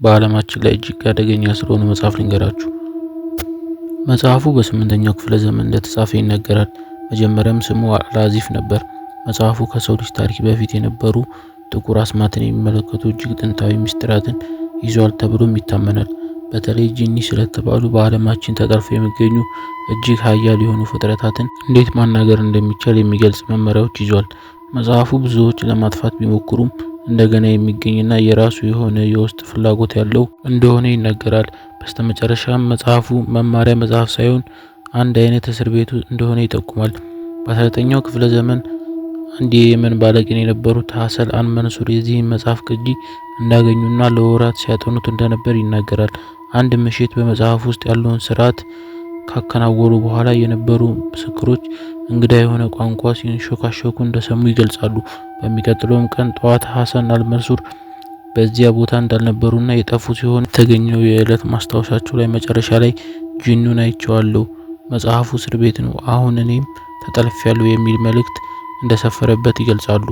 በዓለማችን ላይ እጅግ አደገኛ ስለሆነ መጽሐፍ ልንገራችሁ። መጽሐፉ በ8ኛው ክፍለ ዘመን እንደተጻፈ ይነገራል። መጀመሪያም ስሙ አልአዚፍ ነበር። መጽሐፉ ከሰው ልጅ ታሪክ በፊት የነበሩ ጥቁር አስማትን የሚመለከቱ እጅግ ጥንታዊ ምስጢራትን ይዟል ተብሎም ይታመናል። በተለይ ጂኒ ስለተባሉ በዓለማችን ተጠልፈው የሚገኙ እጅግ ኃያል የሆኑ ፍጥረታትን እንዴት ማናገር እንደሚቻል የሚገልጽ መመሪያዎች ይዟል። መጽሐፉ ብዙዎች ለማጥፋት ቢሞክሩም እንደገና የሚገኝና የራሱ የሆነ የውስጥ ፍላጎት ያለው እንደሆነ ይነገራል። በስተመጨረሻም መጽሐፉ መማሪያ መጽሐፍ ሳይሆን አንድ አይነት እስር ቤት እንደሆነ ይጠቁማል። በ19ኛው ክፍለ ዘመን አንድ የየመን ባለቅኔ የነበሩት ሐሰን አልመንሱር የዚህን መጽሐፍ ቅጂ እንዳገኙና ለወራት ሲያጠኑት እንደነበር ይናገራል። አንድ ምሽት በመጽሐፍ ውስጥ ያለውን ስርዓት ካከናወኑ በኋላ የነበሩ ምስክሮች እንግዳ የሆነ ቋንቋ ሲንሾካሾኩ እንደሰሙ ይገልጻሉ። በሚቀጥለውም ቀን ጠዋት ሐሰን አልመንሱር በዚያ ቦታ እንዳልነበሩና የጠፉ ሲሆን የተገኘው የዕለት ማስታወሻቸው ላይ መጨረሻ ላይ ጂኑን አይቼዋለሁ፣ መጽሐፉ እስር ቤት ነው፣ አሁን እኔም ተጠልፌያለሁ የሚል መልእክት እንደሰፈረበት ይገልጻሉ።